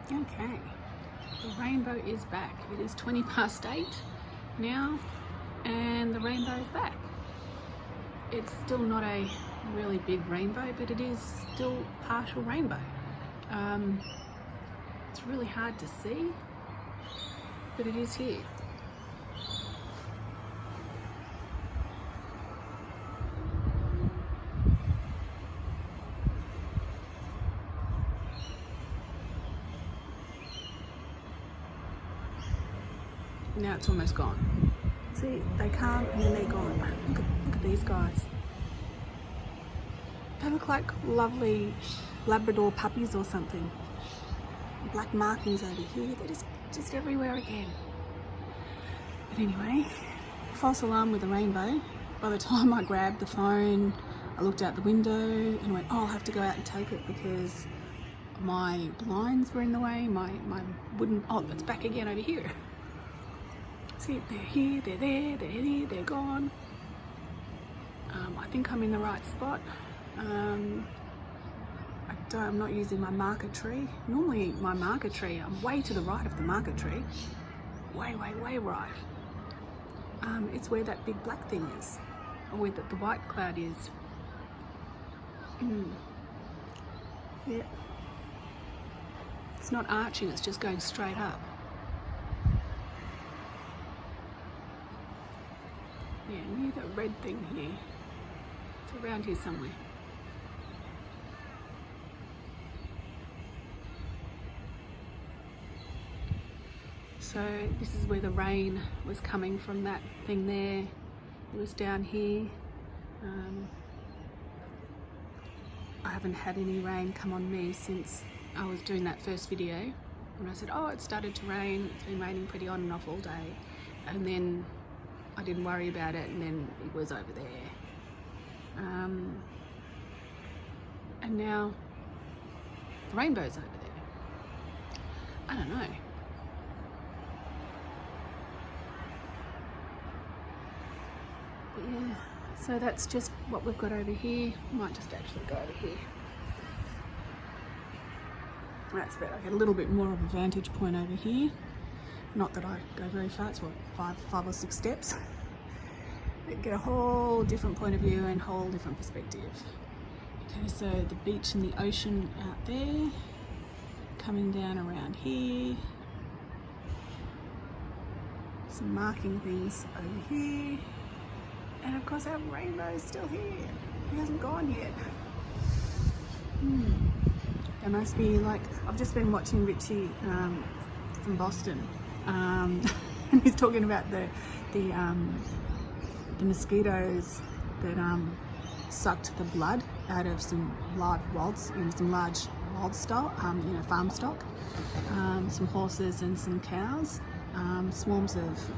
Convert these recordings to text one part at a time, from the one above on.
Okay, the rainbow is back. It is 8:20 now, and the rainbow is back. It's still not a really big rainbow, but it is still partial rainbow. It's really hard to see, but it is here. Now it's almost gone. See, they come and then they're gone. Look at these guys. They look like lovely Labrador puppies or something. Black markings over here. They're just everywhere again. But anyway, false alarm with the rainbow. By the time I grabbed the phone, I looked out the window and went, oh, I'll have to go out and take it because my blinds were in the way. My wooden, oh, it's back again over here. See, they're here, they're there, they're here, they're gone. I think I'm in the right spot. I'm not using my marker tree. Normally my marker tree, I'm way to the right of the marker tree. Way right. It's where that big black thing is, or where the white cloud is. Yeah. It's not arching, it's just going straight up. Yeah, near that red thing here. It's around here somewhere. So this is where the rain was coming from, that thing there. It was down here. I haven't had any rain come on me since I was doing that first video. And I said, oh, it started to rain. It's been raining pretty on and off all day. And then I didn't worry about it, and then it was over there. And now the rainbow's over there. I don't know. But yeah, so that's just what we've got over here. Might just actually go over here. That's better. I get a little bit more of a vantage point over here. Not that I go very far, it's what, five or six steps. But get a whole different point of view and whole different perspective. Okay, so the beach and the ocean out there, coming down around here. Some marking things over here. And of course our rainbow is still here. It hasn't gone yet. There must be like, I've just been watching Richie from Boston. And he's talking about the mosquitoes that sucked the blood out of some large wild stock, farm stock, some horses and some cows, swarms of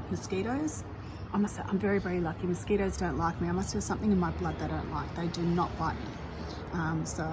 mosquitoes. I must say, I'm very lucky. Mosquitoes don't like me. I must have something in my blood they don't like. They do not bite me. So,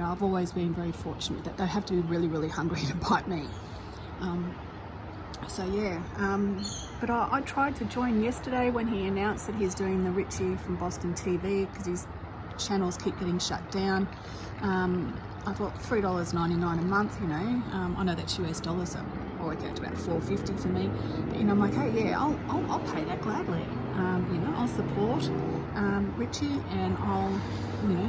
I've always been very fortunate that they have to be really hungry to bite me. So yeah, but I tried to join yesterday when he announced that he's doing the Richie from Boston TV, because his channels keep getting shut down. I thought $3.99 a month, I know that's US dollars, so I'll work out to about $4.50 for me. But I'm like, hey, yeah, I'll pay that gladly. I'll support Richie, and I'll,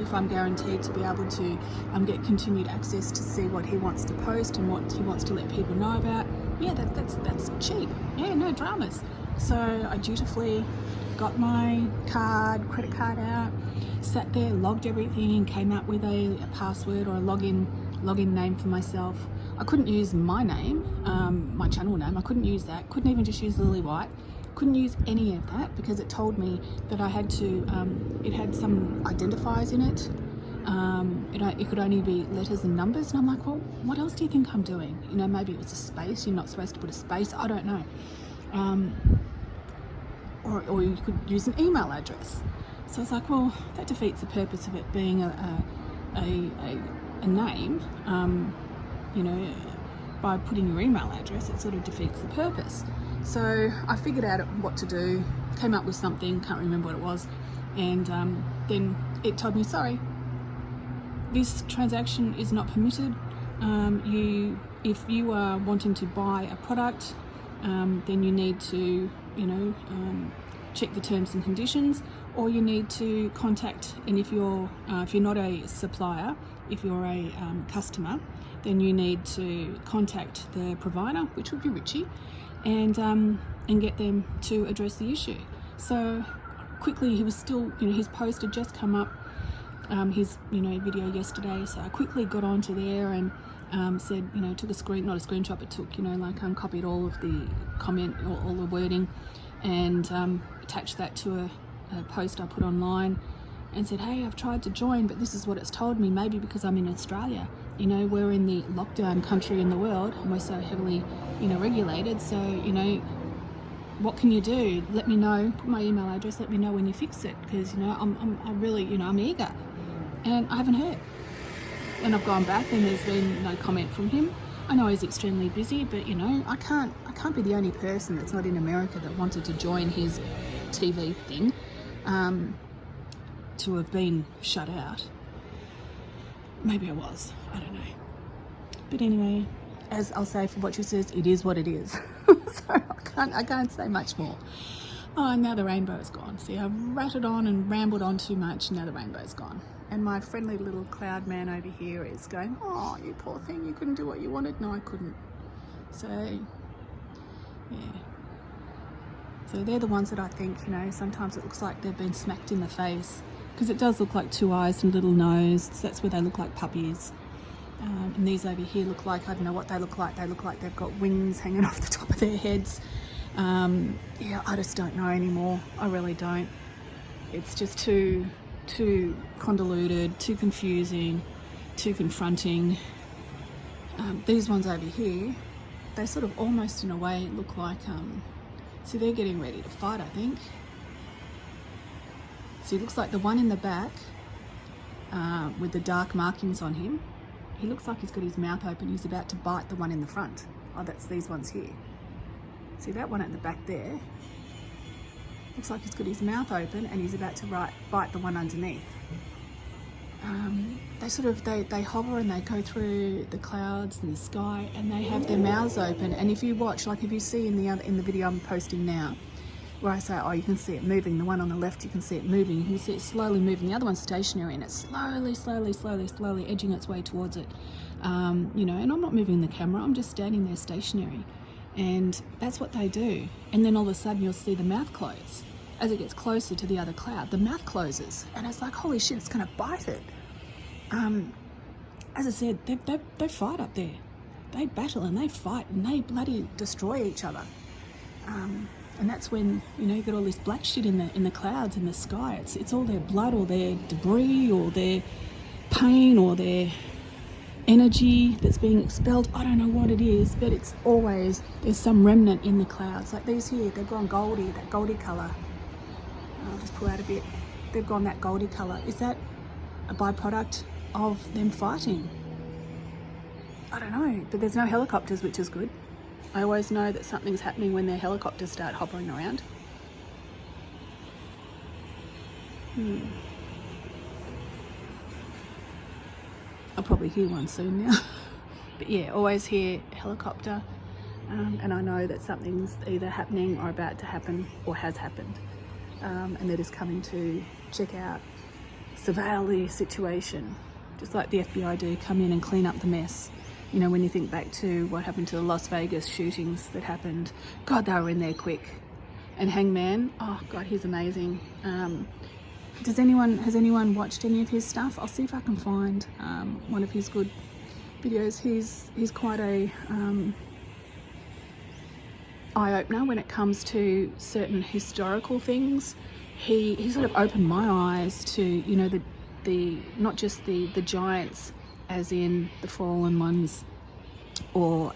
if I'm guaranteed to be able to get continued access to see what he wants to post and what he wants to let people know about, yeah, that's cheap. Yeah, no dramas. So I dutifully got my credit card out, sat there, logged everything, came up with a password or a login name for myself. I couldn't use my name, my channel name. I couldn't use that. Couldn't even just use Lily White. Couldn't use any of that because it told me that I had to, it had some identifiers in it. It could only be letters and numbers, and I'm like, well, what else do you think I'm doing? Maybe it was a space. You're not supposed to put a space. I don't know. Or you could use an email address. So I was like, well, that defeats the purpose of it being a name. By putting your email address, it sort of defeats the purpose. So I figured out what to do, came up with something, can't remember what it was, and then it told me, sorry, this transaction is not permitted. if you are wanting to buy a product, then you need to, check the terms and conditions, or you need to contact, and if you're not a supplier, if you're a customer, then you need to contact the provider, which would be Richie, and get them to address the issue. So quickly, he was still, his post had just come up, his video yesterday, so I quickly got onto there and said, took not a screenshot, but took, copied all of the comment, all the wording, and attached that to a post I put online, and said, hey, I've tried to join, but this is what it's told me. Maybe because I'm in Australia, we're in the lockdown country in the world, and we're so heavily, regulated. So, what can you do? Let me know. Put my email address. Let me know when you fix it, because I'm really, I'm eager, and I haven't heard. And I've gone back, and there's been no comment from him. I know he's extremely busy, but I can't be the only person that's not in America that wanted to join his TV thing, to have been shut out. Maybe I was, I don't know. But anyway, as I'll say for what she says, it is what it is. So I can't say much more. Oh, and now the rainbow's gone. See, I've rattled on and rambled on too much, and now the rainbow's gone. And my friendly little cloud man over here is going, oh, you poor thing, you couldn't do what you wanted. No, I couldn't. So, yeah. So they're the ones that I think, sometimes it looks like they've been smacked in the face, because it does look like two eyes and a little nose. That's where they look like puppies. And these over here look like, I don't know what they look like. They look like they've got wings hanging off the top of their heads. Yeah, I just don't know anymore. I really don't. It's just too convoluted, too confusing, too confronting. These ones over here, they sort of almost in a way look like, see, they're getting ready to fight, I think. See, it looks like the one in the back with the dark markings on him, he looks like he's got his mouth open. He's about to bite the one in the front. Oh, that's these ones here. See that one at the back there? Looks like he's got his mouth open and he's about to bite the one underneath. They hover and they go through the clouds and the sky, and they have their mouths open. And if you watch, like if you see in the video I'm posting now, where I say, oh, you can see it moving. The one on the left, you can see it moving. You can see it slowly moving. The other one's stationary, and it's slowly edging its way towards it. And I'm not moving the camera. I'm just standing there stationary. And that's what they do. And then all of a sudden you'll see the mouth close. As it gets closer to the other cloud, the mouth closes. And it's like, holy shit, it's going to bite it. As I said, they fight up there. They battle and they fight and they bloody destroy each other. And that's when, you get all this black shit in the clouds, in the sky. It's all their blood or their debris or their pain or their energy that's being expelled. I don't know what it is, but it's always, there's some remnant in the clouds. Like these here, they've gone goldy, that goldy colour. I'll just pull out a bit. They've gone that goldy colour. Is that a byproduct of them fighting? I don't know, but there's no helicopters, which is good. I always know that something's happening when their helicopters start hovering around. I'll probably hear one soon now. But yeah, always hear a helicopter, and I know that something's either happening or about to happen or has happened. And they're just coming to check out, surveil the situation, just like the FBI do, come in and clean up the mess. When you think back to what happened to the Las Vegas shootings that happened, God, they were in there quick. And Hangman, oh God, he's amazing. Has anyone watched any of his stuff? I'll see if I can find one of his good videos. He's quite a eye-opener when it comes to certain historical things. He sort of opened my eyes to, the not just the giants as in the fallen ones or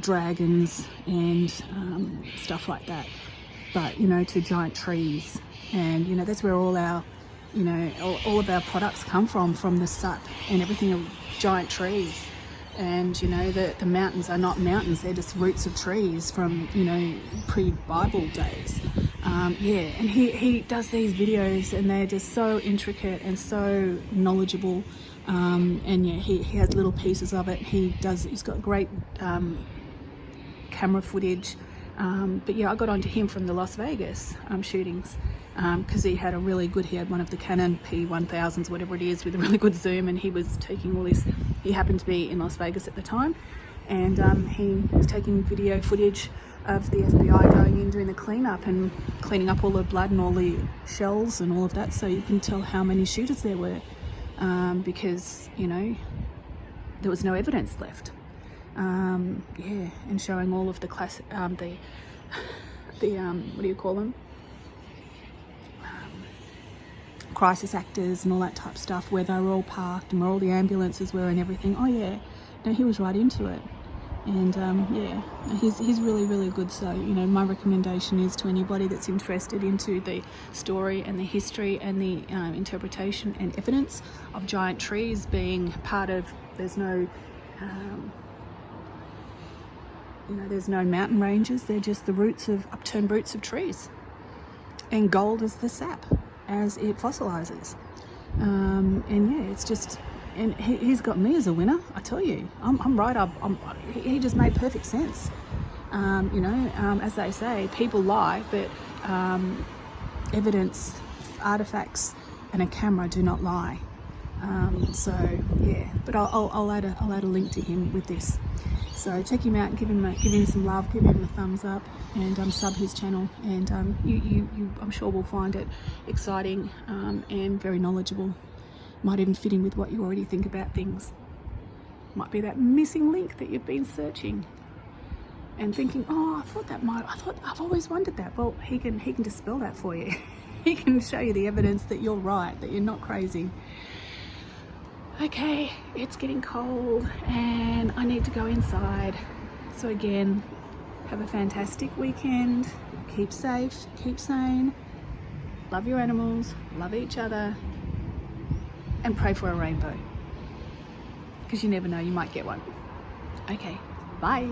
dragons and stuff like that, but to giant trees. And that's where all our all of our products come from the sap and everything of giant trees. And the mountains are not mountains, they're just roots of trees from pre-Bible days. Yeah, and he does these videos and they're just so intricate and so knowledgeable. And yeah, he has little pieces of it. He's got great camera footage. But yeah, I got onto him from the Las Vegas shootings, because he had one of the Canon P1000s, whatever it is, with a really good zoom, and he was taking all this. He happened to be in Las Vegas at the time, and he was taking video footage of the FBI going in, doing the cleanup and cleaning up all the blood and all the shells and all of that, so you can tell how many shooters there were, because, you know, there was no evidence left. Yeah, and showing all of the class, what do you call them? Crisis actors and all that type of stuff, where they were all parked and where all the ambulances were and everything. Oh yeah, no, he was right into it. And yeah, he's really, really good. So, you know, my recommendation is to anybody that's interested into the story and the history and the interpretation and evidence of giant trees being part of, there's no mountain ranges, they're just the upturned roots of trees. And gold is the sap as it fossilizes. And yeah, it's just, and he's got me as a winner, I tell you. I'm right up, he just made perfect sense. You know, as they say, people lie, but evidence, artifacts and a camera do not lie. So yeah, but I'll add a link to him with this. So check him out, give him some love, give him a thumbs up, and sub his channel. And you I'm sure will find it exciting and very knowledgeable. Might even fit in with what you already think about things. Might be that missing link that you've been searching and thinking, oh, I've always wondered that. Well, he can dispel that for you. He can show you the evidence that you're right, that you're not crazy. Okay, it's getting cold and I need to go inside. So again, have a fantastic weekend. Keep safe, keep sane, love your animals, love each other, and pray for a rainbow. Because you never know, you might get one. Okay, bye.